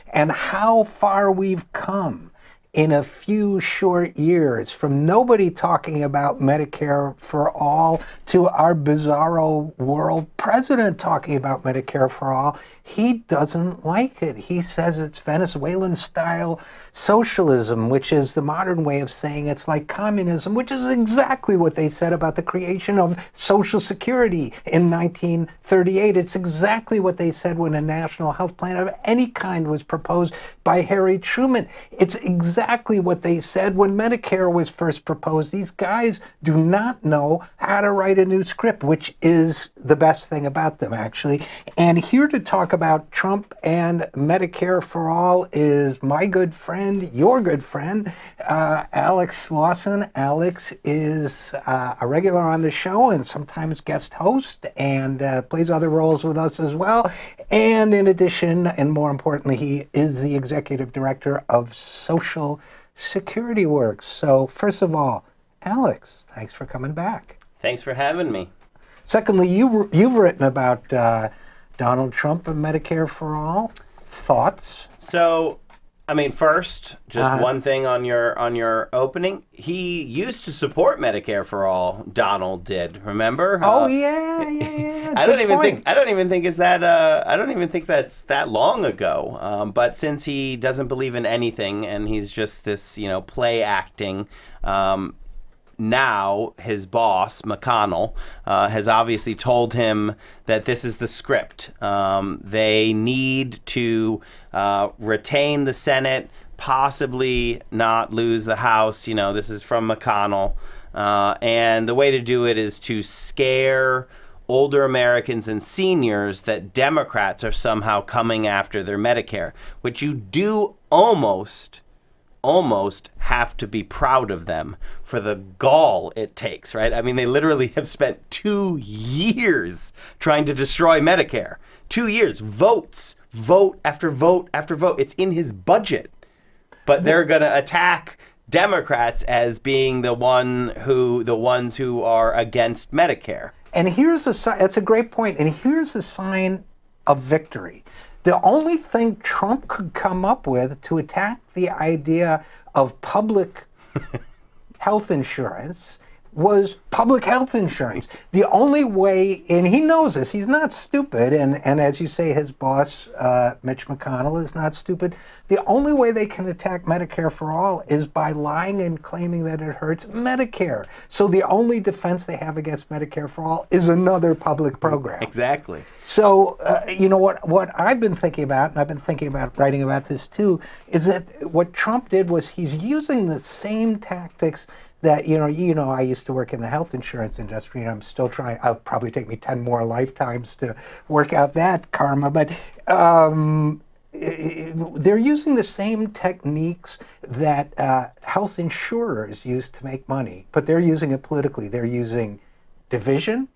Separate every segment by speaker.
Speaker 1: and how far we've come in a few short years, from nobody talking about Medicare for all to our bizarro world president talking about Medicare for all. He doesn't like it. He says it's Venezuelan-style socialism, which is the modern way of saying it's like communism, which is exactly what they said about the creation of Social Security in 1938. It's exactly what they said when a national health plan of any kind was proposed by Harry Truman. It's exactly what they said when Medicare was first proposed. These guys do not know how to write a new script, which is the best thing about them, actually. And here to talk about Trump and Medicare for all is my good friend, your good friend, Alex Lawson. Alex is a regular on the show and sometimes guest host, and plays other roles with us as well. And in addition, and more importantly, he is the executive director of Social Security Works. So first of all, Alex, thanks for coming back.
Speaker 2: Thanks for having me.
Speaker 1: Secondly, you've written about Donald Trump and Medicare for all. Thoughts?
Speaker 2: So, I mean, first, just one thing on your opening. He used to support Medicare for all. Donald did. Remember?
Speaker 1: Oh yeah.
Speaker 2: I don't even think that's that long ago. But since he doesn't believe in anything and he's just this, play acting. Now his boss, McConnell, has obviously told him that this is the script. They need to retain the Senate, possibly not lose the House. This is from McConnell. And the way to do it is to scare older Americans and seniors that Democrats are somehow coming after their Medicare, which you do almost have to be proud of them for the gall it takes, right? I mean, they literally have spent 2 years trying to destroy Medicare. 2 years, vote after vote after vote. It's in his budget. But they're going to attack Democrats as being the ones who are against Medicare.
Speaker 1: And that's a great point. And here's a sign of victory. The only thing Trump could come up with to attack the idea of public health insurance was public health insurance. The only way, and he knows this, he's not stupid, and as you say, his boss, Mitch McConnell, is not stupid. The only way they can attack Medicare for all is by lying and claiming that it hurts Medicare. So the only defense they have against Medicare for all is another public program.
Speaker 2: Exactly.
Speaker 1: So, what I've been thinking about, and I've been thinking about writing about this too, is that what Trump did was he's using the same tactics that, I used to work in the health insurance industry, and I'm still trying. It'll probably take me 10 more lifetimes to work out that karma, but they're using the same techniques that health insurers use to make money, but they're using it politically. They're using division,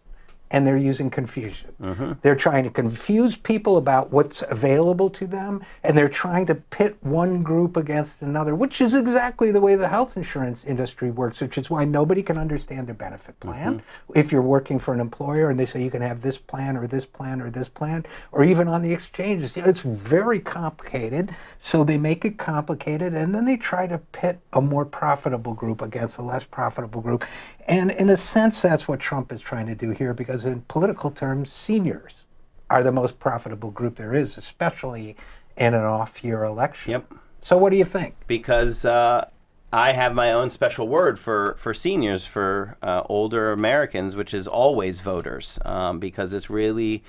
Speaker 1: and they're using confusion. Mm-hmm. They're trying to confuse people about what's available to them, and they're trying to pit one group against another, which is exactly the way the health insurance industry works, which is why nobody can understand their benefit plan. Mm-hmm. If you're working for an employer and they say you can have this plan or this plan or this plan, or even on the exchanges, it's very complicated. So they make it complicated, and then they try to pit a more profitable group against a less profitable group. And in a sense, that's what Trump is trying to do here, because in political terms, seniors are the most profitable group there is, especially in an off-year election.
Speaker 2: Yep.
Speaker 1: So what do you think?
Speaker 2: Because I have my own special word for seniors, for older Americans, which is always voters, because this really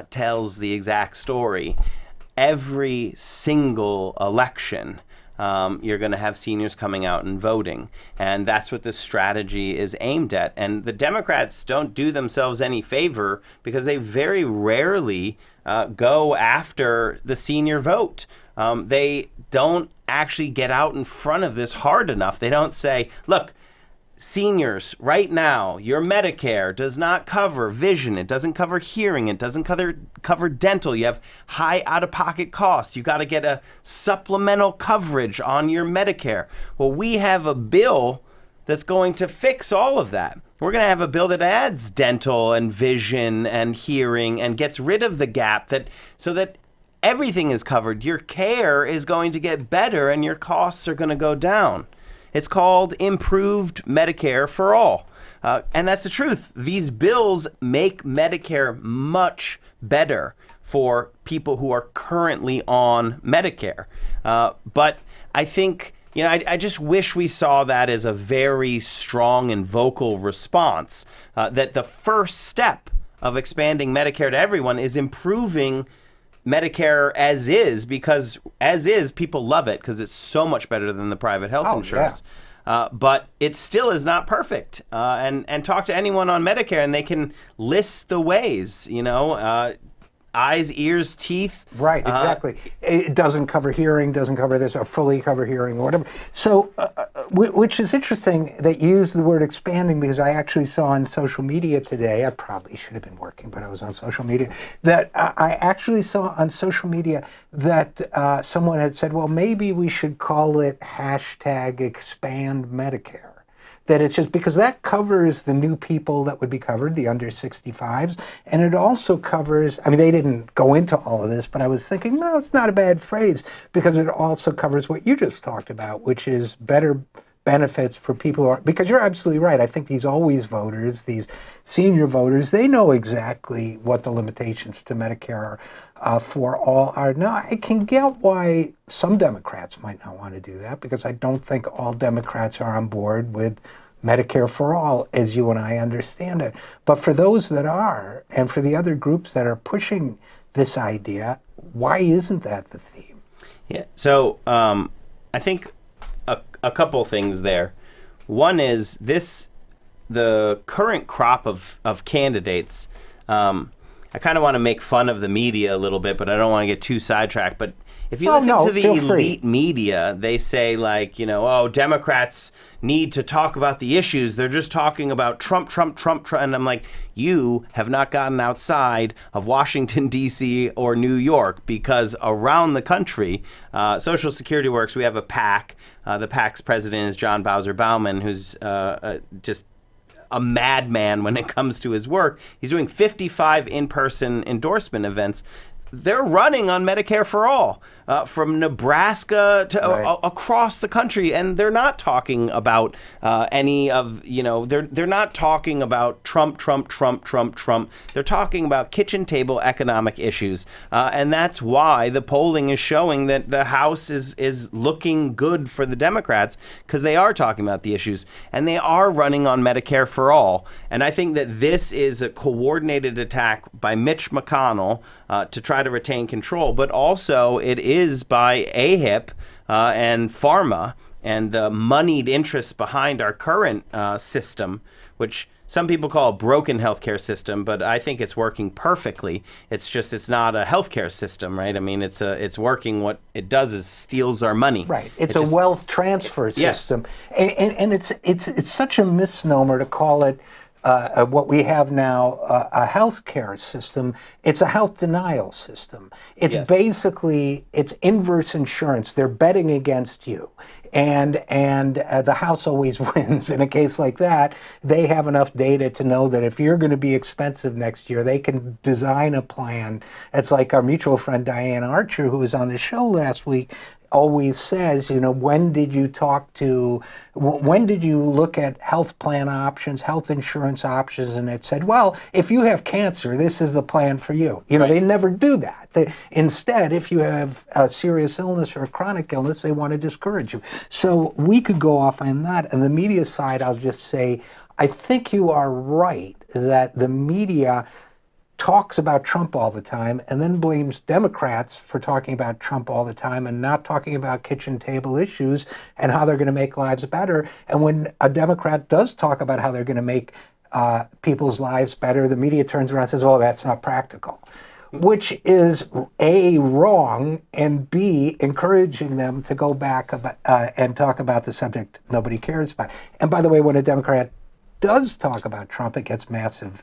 Speaker 2: tells the exact story. Every single election, you're going to have seniors coming out and voting. And that's what this strategy is aimed at. And the Democrats don't do themselves any favor because they very rarely go after the senior vote. They don't actually get out in front of this hard enough. They don't say, look, seniors, right now, your Medicare does not cover vision. It doesn't cover hearing. It doesn't cover dental. You have high out-of-pocket costs. You got to get a supplemental coverage on your Medicare. Well, we have a bill that's going to fix all of that. We're going to have a bill that adds dental and vision and hearing and gets rid of the gap so that everything is covered, your care is going to get better and your costs are going to go down. It's called improved Medicare for all. And that's the truth. These bills make Medicare much better for people who are currently on Medicare. But I think, I just wish we saw that as a very strong and vocal response, that the first step of expanding Medicare to everyone is improving Medicare as is, because as is, people love it because it's so much better than the private health insurance.
Speaker 1: Yeah.
Speaker 2: But it still is not perfect. And talk to anyone on Medicare and they can list the ways, eyes, ears, teeth.
Speaker 1: Right, exactly. It doesn't cover hearing, doesn't cover this, or fully cover hearing, or whatever. So, which is interesting that you use the word expanding, because I actually saw on social media today, I probably should have been working, but I was on social media, that I actually saw on social media that someone had said, well, maybe we should call it #expand Medicare. That it's just because that covers the new people that would be covered, the under 65s, and it also covers, they didn't go into all of this, but I was thinking, no, it's not a bad phrase, because it also covers what you just talked about, which is better benefits for people who are, because you're absolutely right. I think these always voters, these senior voters, they know exactly what the limitations to Medicare for all are. Now, I can get why some Democrats might not want to do that, because I don't think all Democrats are on board with Medicare for all, as you and I understand it. But for those that are, and for the other groups that are pushing this idea, why isn't that the theme?
Speaker 2: Yeah, so I think a couple things there. One is the current crop of candidates. I kind of want to make fun of the media a little bit, but I don't want to get too sidetracked. But if you listen to the elite media, they say Democrats need to talk about the issues. They're just talking about Trump. And I'm like, you have not gotten outside of Washington, D.C. or New York, because around the country, Social Security works. We have a PAC. The PAC's president is John Bowser Baumann, who's just a madman when it comes to his work. He's doing 55 in-person endorsement events. They're running on Medicare for all, from Nebraska to across the country, and they're not talking about any of, they're not talking about Trump. They're talking about kitchen table economic issues, and that's why the polling is showing that the House is looking good for the Democrats, because they are talking about the issues, and they are running on Medicare for all. And I think that this is a coordinated attack by Mitch McConnell to try to retain control, but also it is by AHIP and pharma and the moneyed interests behind our current system, which some people call a broken healthcare system, but I think it's working perfectly. It's just, it's not a healthcare system, right? It's working. What it does is steals our money.
Speaker 1: Right. It's a wealth transfer system. Yes. And it's such a misnomer to call it what we have now, a healthcare system. It's a health denial system. It's basically, it's inverse insurance. They're betting against you. And the House always wins. In a case like that, they have enough data to know that if you're going to be expensive next year, they can design a plan. It's like our mutual friend Diane Archer, who was on the show last week, always says, when did you look at health plan options, health insurance options? And it said, well, if you have cancer, this is the plan for you. They never do that. Instead, if you have a serious illness or a chronic illness, they want to discourage you. So we could go off on that. And the media side, I'll just say, I think you are right that the media talks about Trump all the time and then blames Democrats for talking about Trump all the time and not talking about kitchen table issues and how they're going to make lives better. And when a Democrat does talk about how they're going to make people's lives better, the media turns around and says, oh, that's not practical, which is A, wrong, and B, encouraging them to go back and talk about the subject nobody cares about. And by the way, when a Democrat does talk about Trump, it gets massive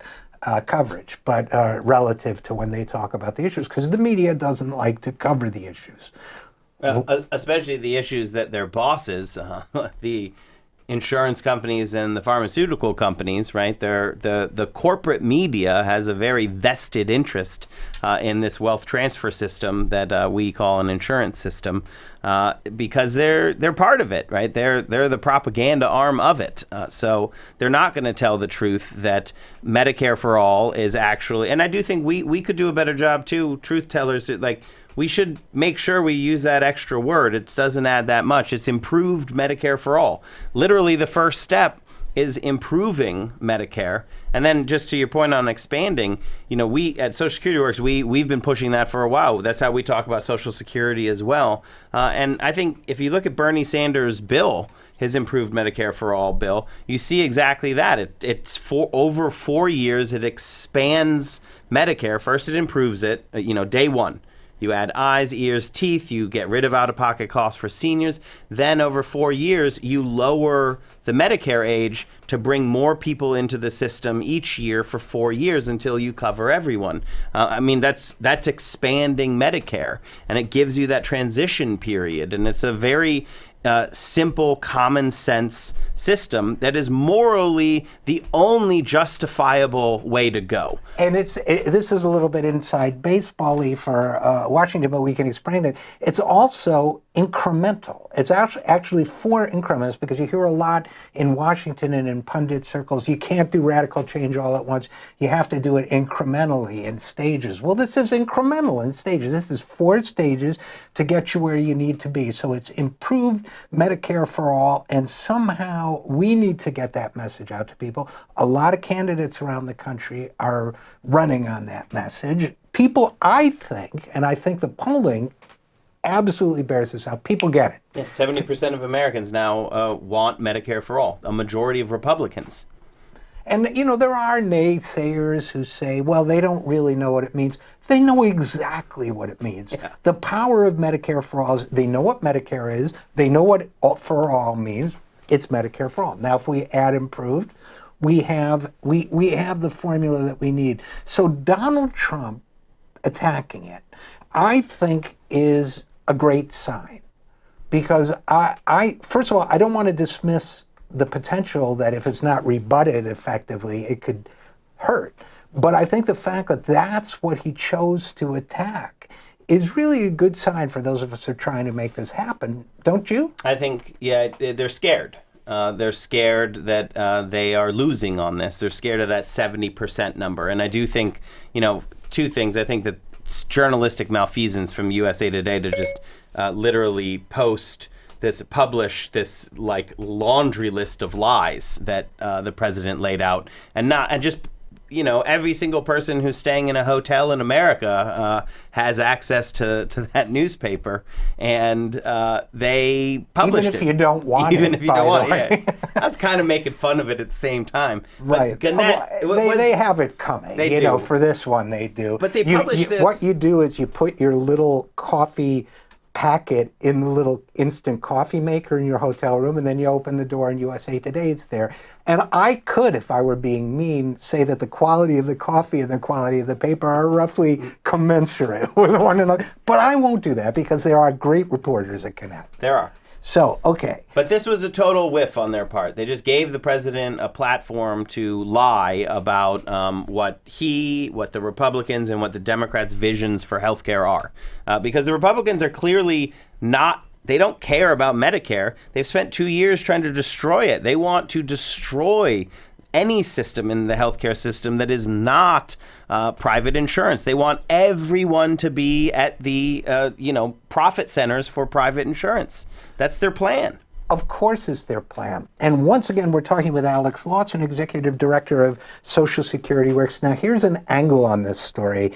Speaker 1: coverage, but relative to when they talk about the issues, because the media doesn't like to cover the issues.
Speaker 2: Especially the issues that their bosses, the insurance companies and the pharmaceutical companies, right? The corporate media has a very vested interest in this wealth transfer system that we call an insurance system, because they're part of it, right? They're the propaganda arm of it. So they're not going to tell the truth that Medicare for all is actually, and I do think we could do a better job too, truth tellers, like, we should make sure we use that extra word. It doesn't add that much. It's improved Medicare for all. Literally, the first step is improving Medicare. And then just to your point on expanding, we at Social Security Works, we've been pushing that for a while. That's how we talk about Social Security as well. And I think if you look at Bernie Sanders' bill, his improved Medicare for all bill, you see exactly that. It's for over 4 years. It expands Medicare. First, it improves it, day one. You add eyes, ears, teeth, you get rid of out-of-pocket costs for seniors. Then over 4 years, you lower the Medicare age to bring more people into the system each year for 4 years until you cover everyone. That's expanding Medicare, and it gives you that transition period. And it's a very simple, common sense system that is morally the only justifiable way to go. And
Speaker 1: this is a little bit inside baseball-y for Washington, but we can explain it. It's also incremental. It's actually 4 increments, because you hear a lot in Washington and in pundit circles, you can't do radical change all at once. You have to do it incrementally in stages. Well, this is incremental in stages. This is 4 stages to get you where you need to be. So it's improved Medicare for all, and somehow we need to get that message out to people. A lot of candidates around the country are running on that message. People, I think, and I think the polling absolutely bears this out. People get it.
Speaker 2: Yeah, 70% of Americans now want Medicare for all, a majority of Republicans.
Speaker 1: And, there are naysayers who say, well, they don't really know what it means. They know exactly what it means. Yeah. The power of Medicare for all is they know what Medicare is. They know what for all means. It's Medicare for all. Now, if we add improved, we have the formula that we need. So Donald Trump attacking it, I think, is a great sign, because I first of all, I don't want to dismiss the potential that if it's not rebutted effectively, it could hurt. But I think the fact that that's what he chose to attack is really a good sign for those of us who are trying to make this happen, don't you?
Speaker 2: I think, yeah, they're scared. They're scared that they are losing on this. They're scared of that 70% number. And I do think, 2 things. I think that it's journalistic malfeasance from USA Today to just literally publish this like laundry list of lies that the president laid out, and just every single person who's staying in a hotel in America has access to that newspaper, and they published it.
Speaker 1: Even if you don't want it.
Speaker 2: Even if you don't want it, yeah. I was kind of making fun of it at the same time.
Speaker 1: Right.
Speaker 2: Gannett,
Speaker 1: they have it coming.
Speaker 2: They do.
Speaker 1: For this one they do.
Speaker 2: But they publish this.
Speaker 1: What you do is you put your little coffee packet in the little instant coffee maker in your hotel room, and then you open the door and USA Today is there. And I could, if I were being mean, say that the quality of the coffee and the quality of the paper are roughly commensurate with one another. But I won't do that, because there are great reporters at Gannett.
Speaker 2: There are.
Speaker 1: So, okay.
Speaker 2: But this was a total whiff on their part. They just gave the president a platform to lie about what the Republicans and what the Democrats' visions for healthcare are. Because the Republicans are clearly they don't care about Medicare. They've spent 2 years trying to destroy it. They want to destroy any system in the healthcare system that is not private insurance. They want everyone to be at the profit centers for private insurance. That's their plan.
Speaker 1: Of course it's their plan. And once again, we're talking with Alex Lawson, Executive Director of Social Security Works. Now, here's an angle on this story,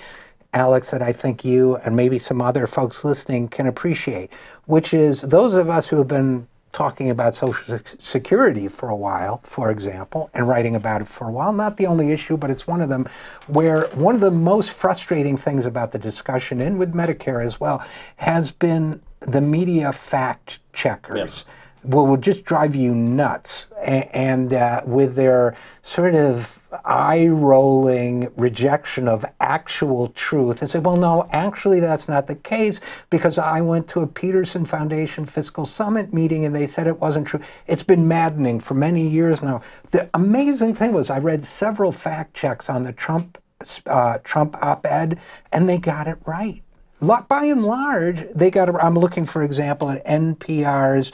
Speaker 1: Alex, that I think you and maybe some other folks listening can appreciate, which is those of us who have been talking about Social Security for a while, for example, and writing about it for a while. Not the only issue, but it's one of them, where one of the most frustrating things about the discussion, and with Medicare as well, has been the media fact checkers. will just drive you nuts. And with their sort of eye-rolling rejection of actual truth and say, well, no, actually that's not the case because I went to a Peterson Foundation Fiscal Summit meeting and they said it wasn't true. It's been maddening for many years now. The amazing thing was I read several fact checks on the Trump op-ed and they got it right. By and large, they got it. I'm looking, for example, at NPR's.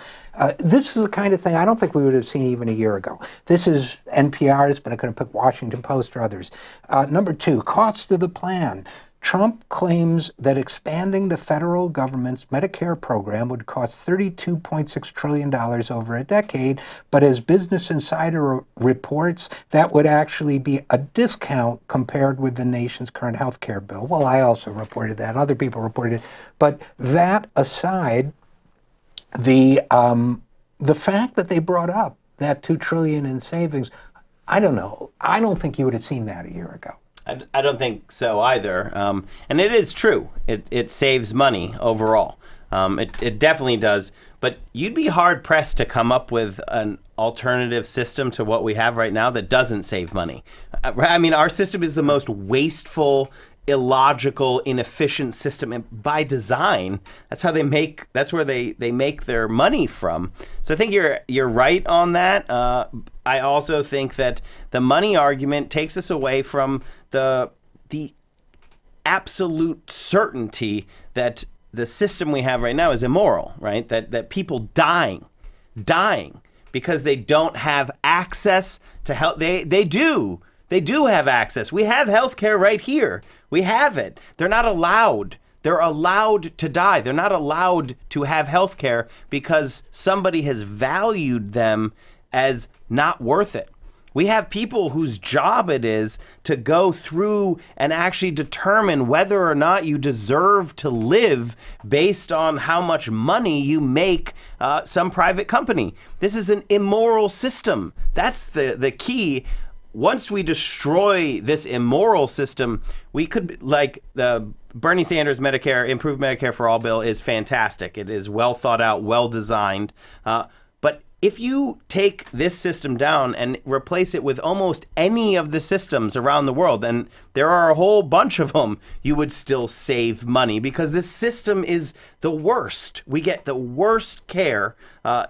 Speaker 1: This is the kind of thing I don't think we would have seen even a year ago. This is NPR's, but I could have picked Washington Post or others. Number 2, cost of the plan. Trump claims that expanding the federal government's Medicare program would cost $32.6 trillion over a decade, but as Business Insider reports, that would actually be a discount compared with the nation's current health care bill. Well, I also reported that. Other people reported it. But that aside, the fact that they brought up that $2 trillion in savings, I don't know. I don't think you would have seen that a year ago.
Speaker 2: I don't think so either. And it is true. It saves money overall. It definitely does. But you'd be hard-pressed to come up with an alternative system to what we have right now that doesn't save money. I mean, our system is the most wasteful, illogical, inefficient system, and by design. That's how that's where they make their money from. So I think you're right on that. I also think that the money argument takes us away from the absolute certainty that the system we have right now is immoral, right? That people dying because they don't have access to health. They do have access. We have health care right here. We have it. They're not allowed. They're allowed to die. They're not allowed to have health care because somebody has valued them as not worth it. We have people whose job it is to go through and actually determine whether or not you deserve to live based on how much money you make some private company. This is an immoral system. That's the key. Once we destroy this immoral system, we could, like the Bernie Sanders improved Medicare for all bill is fantastic. It is well thought out, well designed. But if you take this system down and replace it with almost any of the systems around the world, and there are a whole bunch of them, you would still save money because this system is the worst. We get the worst care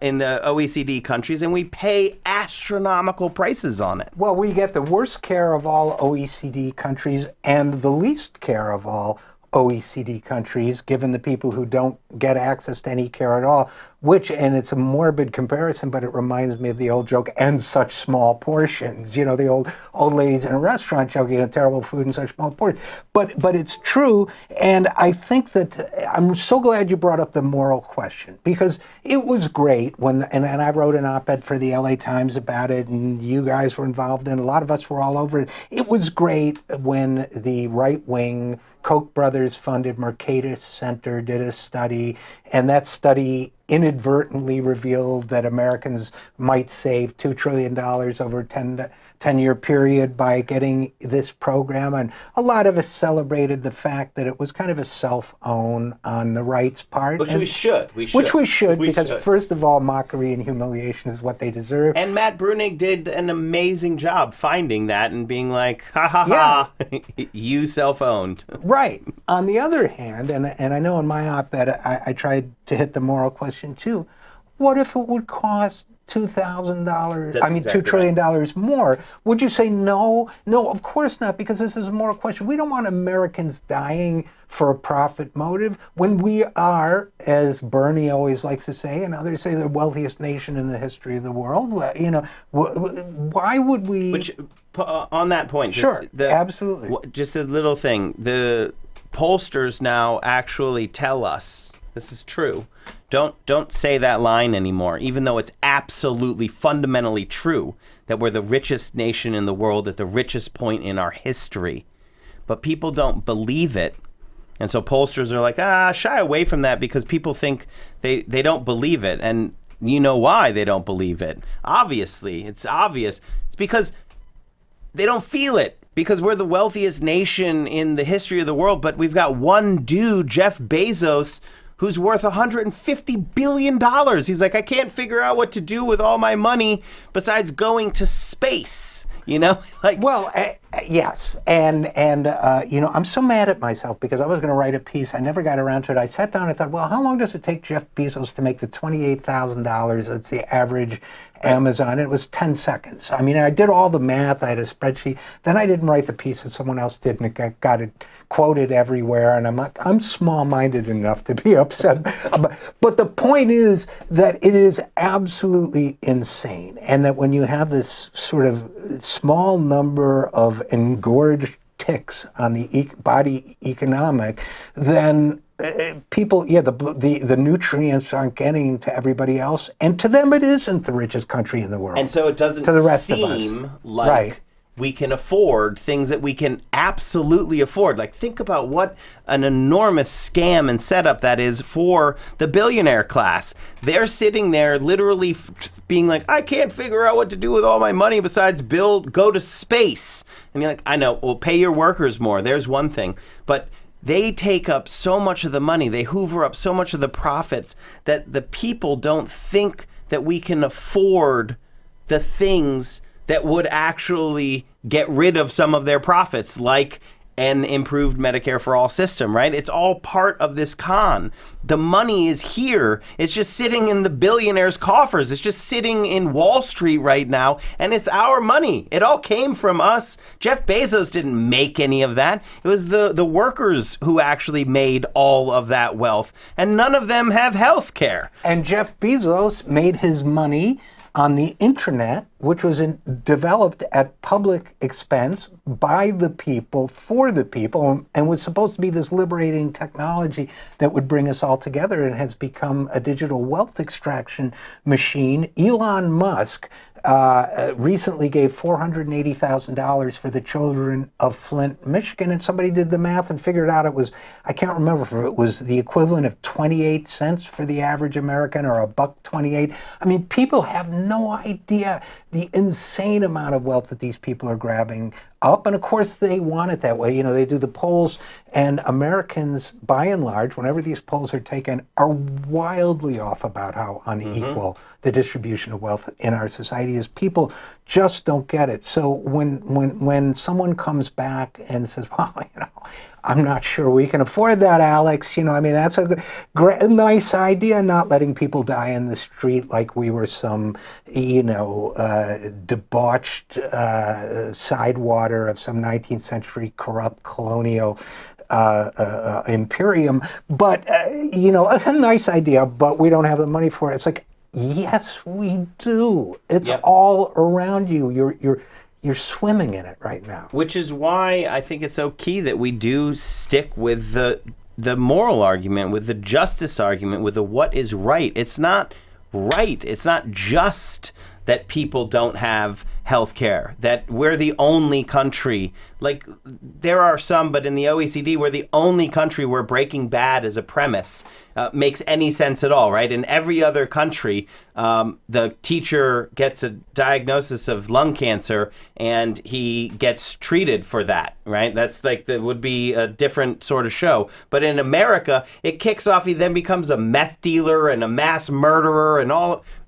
Speaker 2: in the OECD countries, and we pay astronomical prices on it.
Speaker 1: Well, we get the worst care of all OECD countries and the least care of all OECD countries, given the people who don't get access to any care at all, and it's a morbid comparison, but it reminds me of the old joke, and such small portions. You know, the old ladies in a restaurant joking, terrible food and such small portions. But it's true, and I think that I'm so glad you brought up the moral question, because it was great when, and I wrote an op-ed for the LA Times about it, and you guys were involved in it, a lot of us were all over it. It was great when the right-wing Koch brothers funded Mercatus Center did a study, and that study inadvertently revealed that Americans might save $2 trillion over a 10-year period by getting this program. And a lot of us celebrated the fact that it was kind of a self-own on the right's part.
Speaker 2: Which we should.
Speaker 1: Because first of all, mockery and humiliation is what they deserve.
Speaker 2: And Matt Bruenig did an amazing job finding that and being like, ha ha ha, you self-owned.
Speaker 1: Right. On the other hand, and I know in my op-ed I tried to hit the moral question too, what if it would cost $2 trillion more? Would you say no? No, of course not, because this is a moral question. We don't want Americans dying for a profit motive when we are, as Bernie always likes to say, and others say, the wealthiest nation in the history of the world. You know, why would we?
Speaker 2: Which, on that point,
Speaker 1: sure, absolutely.
Speaker 2: Just a little thing. The pollsters now actually tell us this is true. Don't say that line anymore, even though it's absolutely fundamentally true that we're the richest nation in the world at the richest point in our history. But people don't believe it. And so pollsters are like, shy away from that because people think they don't believe it. And you know why they don't believe it. Obviously, it's obvious. It's because they don't feel it. Because we're the wealthiest nation in the history of the world, but we've got one dude, Jeff Bezos, who's worth $150 billion. He's like, I can't figure out what to do with all my money besides going to space. Like,
Speaker 1: well, yes, and I'm so mad at myself because I was going to write a piece. I never got around to it. I sat down and thought, well, how long does it take Jeff Bezos to make the $28,000? That's the average Amazon. It was 10 seconds. I mean, I did all the math. I had a spreadsheet. Then I didn't write the piece that someone else did, and it got it quoted everywhere. And I'm like, I'm small-minded enough to be upset. But the point is that it is absolutely insane, and that when you have this sort of small number of engorged ticks on the body economic, then people, the nutrients aren't getting to everybody else, and to them it isn't the richest country in the world.
Speaker 2: And so it doesn't
Speaker 1: to the rest
Speaker 2: seem
Speaker 1: of us.
Speaker 2: like
Speaker 1: Right.
Speaker 2: we can afford things that we can absolutely afford. Like, think about what an enormous scam and setup that is for the billionaire class. They're sitting there literally being like, I can't figure out what to do with all my money besides go to space. And you're like, I know, well, pay your workers more. There's one thing. But they take up so much of the money, they hoover up so much of the profits, that the people don't think that we can afford the things that would actually get rid of some of their profits, like an improved Medicare for all system, right? It's all part of this con. The money is here. It's just sitting in the billionaires' coffers. It's just sitting in Wall Street right now, and it's our money. It all came from us. Jeff Bezos didn't make any of that. It was the workers who actually made all of that wealth, and none of them have health care.
Speaker 1: And Jeff Bezos made his money on the internet, which was developed at public expense by the people, for the people, and was supposed to be this liberating technology that would bring us all together, and has become a digital wealth extraction machine. Elon Musk recently gave $480,000 for the children of Flint, Michigan, and somebody did the math and figured out it was, I can't remember if it was the equivalent of 28 cents for the average American, or $1.28. I mean, people have no idea the insane amount of wealth that these people are grabbing up, and of course they want it that way. They do the polls, and Americans, by and large, whenever these polls are taken, are wildly off about how unequal the distribution of wealth in our society is. People just don't get it. So when someone comes back and says, well, I'm not sure we can afford that, Alex. That's a nice idea, not letting people die in the street like we were some, debauched sidewater of some 19th century corrupt colonial imperium. But, a nice idea, but we don't have the money for it. It's like, yes, we do. It's all around you. You're swimming in it right now.
Speaker 2: Which is why I think it's so key that we do stick with the moral argument, with the justice argument, with the what is right. It's not right. It's not just that people don't have health care, that we're the only country, like there are some, but in the OECD, we're the only country where Breaking Bad as a premise makes any sense at all, right? In every other country, the teacher gets a diagnosis of lung cancer and he gets treated for that, right? That's like, that would be a different sort of show. But in America, it kicks off, he then becomes a meth dealer and a mass murderer, and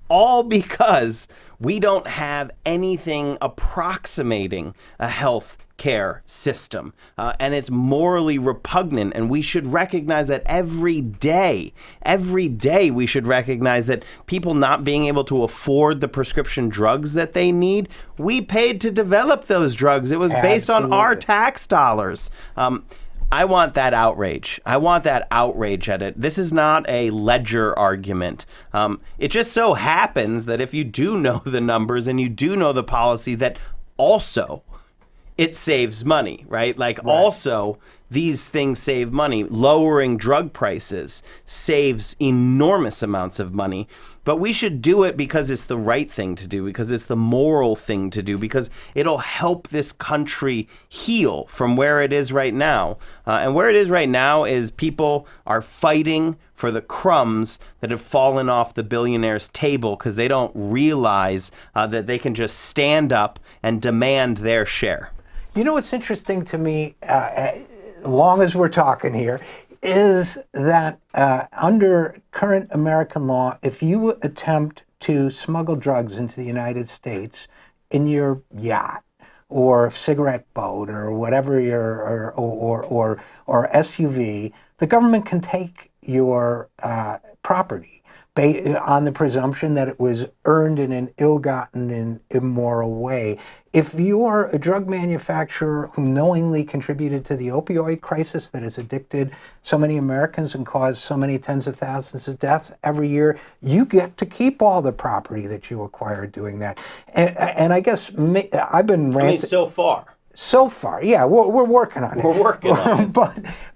Speaker 2: all because we don't have anything approximating a health care system. And it's morally repugnant. And we should recognize that every day we should recognize that people not being able to afford the prescription drugs that they need, we paid to develop those drugs. It was based on our tax dollars. I want that outrage. I want that outrage at it. This is not a ledger argument. It just so happens that if you do know the numbers and you do know the policy, that also it saves money, right? Like, also these things save money. Lowering drug prices saves enormous amounts of money. But we should do it because it's the right thing to do, because it's the moral thing to do, because it'll help this country heal from where it is right now. And where it is right now is people are fighting for the crumbs that have fallen off the billionaires' table because they don't realize that they can just stand up and demand their share.
Speaker 1: What's interesting to me, long as we're talking here, is that under current American law, if you attempt to smuggle drugs into the United States in your yacht or cigarette boat or whatever or SUV, the government can take your property on the presumption that it was earned in an ill-gotten and immoral way. If you're a drug manufacturer who knowingly contributed to the opioid crisis that has addicted so many Americans and caused so many tens of thousands of deaths every year, you get to keep all the property that you acquired doing that. And I guess I've been ranting.
Speaker 2: I mean, so far.
Speaker 1: So far, yeah, we're working on it.
Speaker 2: We're working on it.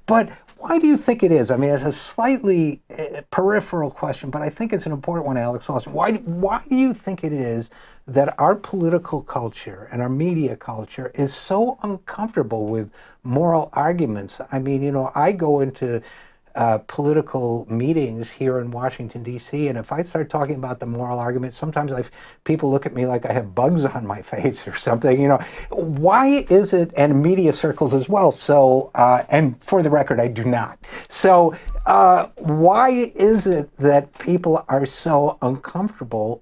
Speaker 1: But why do you think it is? I mean, it's a slightly peripheral question, but I think it's an important one, Alex Lawson. Why do you think it is that our political culture and our media culture is so uncomfortable with moral arguments? I mean, I go into political meetings here in Washington, D.C., and if I start talking about the moral argument, sometimes people look at me like I have bugs on my face or something. Why is it, and media circles as well, so, and for the record, I do not. So why is it that people are so uncomfortable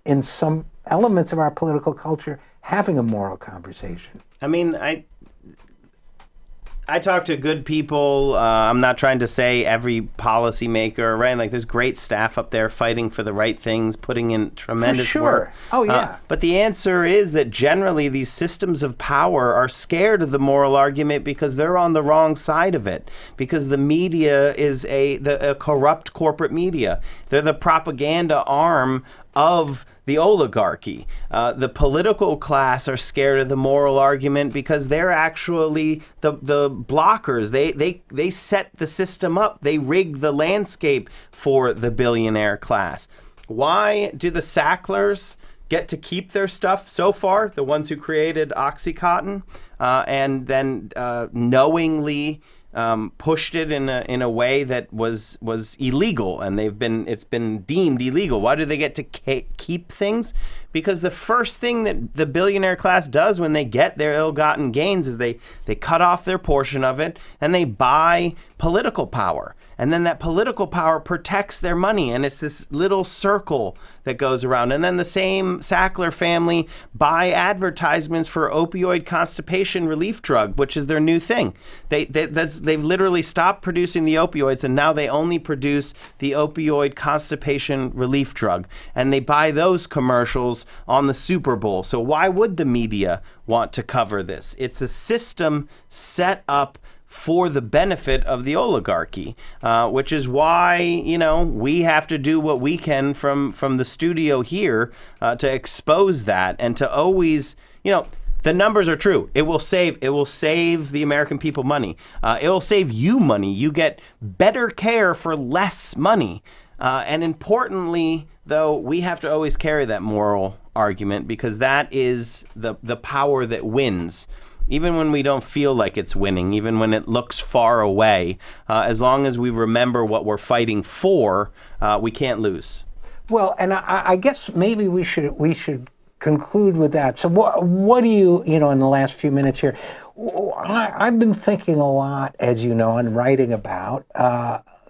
Speaker 1: in some elements of our political culture having a moral conversation?
Speaker 2: I mean, I talk to good people. I'm not trying to say every policymaker, right? Like, there's great staff up there fighting for the right things, putting in tremendous work.
Speaker 1: Oh, yeah.
Speaker 2: But the answer is that generally these systems of power are scared of the moral argument because they're on the wrong side of it. Because the media is a corrupt corporate media. They're the propaganda arm of the oligarchy. The political class are scared of the moral argument because they're actually the blockers. They set the system up. They rig the landscape for the billionaire class. Why do the Sacklers get to keep their stuff so far? The ones who created OxyContin and then knowingly pushed it in a way that was illegal, and it's been deemed illegal. Why do they get to keep things? Because the first thing that the billionaire class does when they get their ill-gotten gains is they cut off their portion of it and they buy political power. And then that political power protects their money, and it's this little circle that goes around. And then the same Sackler family buy advertisements for opioid constipation relief drug, which is their new thing. They've literally stopped producing the opioids, and now they only produce the opioid constipation relief drug. And they buy those commercials on the Super Bowl. So why would the media want to cover this? It's a system set up for the benefit of the oligarchy, which is why, we have to do what we can from the studio here to expose that and to always, the numbers are true. It will save the American people money. It will save you money. You get better care for less money. And importantly, though, we have to always carry that moral argument because that is the power that wins. Even when we don't feel like it's winning, even when it looks far away, as long as we remember what we're fighting for, we can't lose.
Speaker 1: Well, and I guess maybe we should conclude with that. So what do you, in the last few minutes here, I've been thinking a lot, as you know, and writing about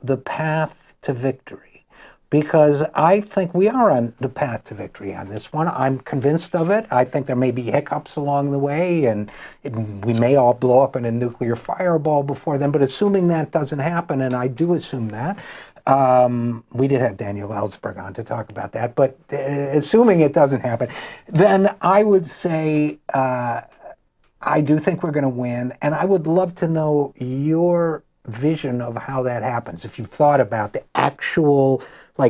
Speaker 1: the path to victory. Because I think we are on the path to victory on this one. I'm convinced of it. I think there may be hiccups along the way, and we may all blow up in a nuclear fireball before then. But assuming that doesn't happen, and I do assume that, we did have Daniel Ellsberg on to talk about that, but assuming it doesn't happen, then I would say I do think we're going to win, and I would love to know your vision of how that happens, if you've thought about the actual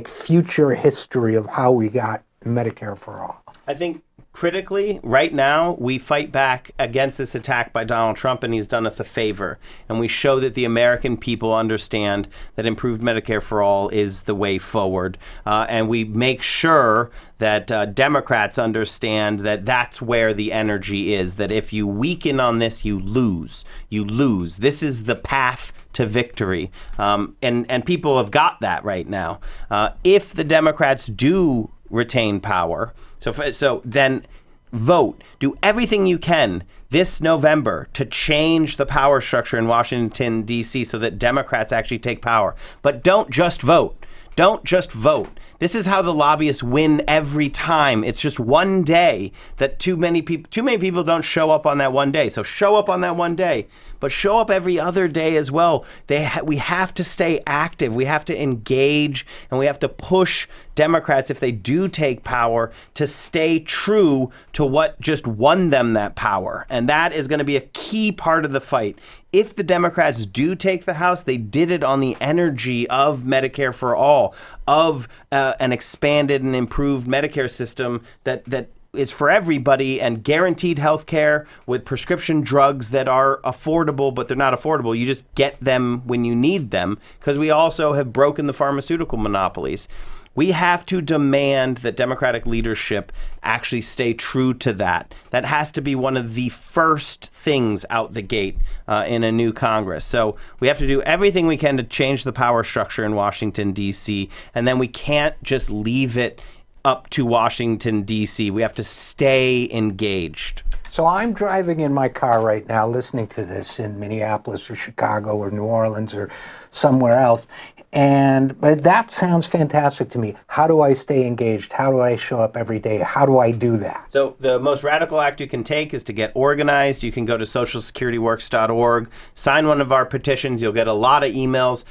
Speaker 1: future history of how we got Medicare for all.
Speaker 2: I think critically, right now, we fight back against this attack by Donald Trump, and he's done us a favor. And we show that the American people understand that improved Medicare for all is the way forward. And we make sure that Democrats understand that that's where the energy is, that if you weaken on this, you lose. You lose. This is the path to victory. And people have got that right now. If the Democrats do retain power, so then vote. Do everything you can this November to change the power structure in Washington, D.C. so that Democrats actually take power. But don't just vote. Don't just vote. This is how the lobbyists win every time. It's just one day that too many people don't show up on that one day. So show up on that one day, but show up every other day as well. We have to stay active. We have to engage, and we have to push Democrats, if they do take power, to stay true to what just won them that power. And that is going to be a key part of the fight. If the Democrats do take the House, they did it on the energy of Medicare for all, of an expanded and improved Medicare system that is for everybody, and guaranteed health care with prescription drugs that are affordable, but they're not affordable. You just get them when you need them, because we also have broken the pharmaceutical monopolies. We have to demand that Democratic leadership actually stay true to that. That has to be one of the first things out the gate in a new Congress. So we have to do everything we can to change the power structure in Washington, D.C., and then we can't just leave it up to Washington, D.C. We have to stay engaged.
Speaker 1: So I'm driving in my car right now listening to this in Minneapolis or Chicago or New Orleans or somewhere else. But that sounds fantastic to me. How do I stay engaged? How do I show up every day? How do I do that?
Speaker 2: So the most radical act you can take is to get organized. You can go to socialsecurityworks.org, sign one of our petitions. You'll get a lot of emails.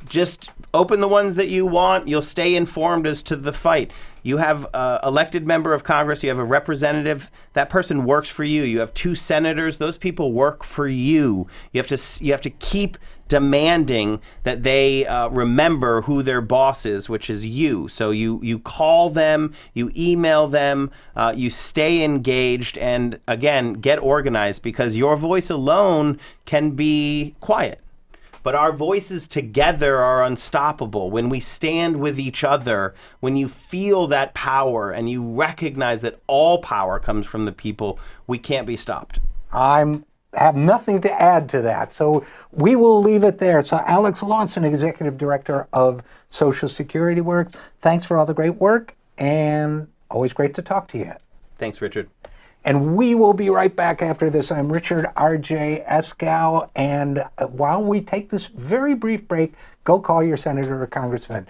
Speaker 2: Just open the ones that you want. You'll stay informed as to the fight. You have an elected member of Congress. You have a representative. That person works for you. You have 2 senators. Those people work for you. You have to keep demanding that they remember who their boss is, which is you. So you call them, you email them, you stay engaged, and again, get organized, because your voice alone can be quiet. But our voices together are unstoppable. When we stand with each other, when you feel that power and you recognize that all power comes from the people, we can't be stopped.
Speaker 1: I have nothing to add to that. So we will leave it there. So Alex Lawson, Executive Director of Social Security Works, thanks for all the great work, and always great to talk to you.
Speaker 2: Thanks, Richard.
Speaker 1: And we will be right back after this. I'm Richard RJ Eskow, and while we take this very brief break, go call your senator or congressman.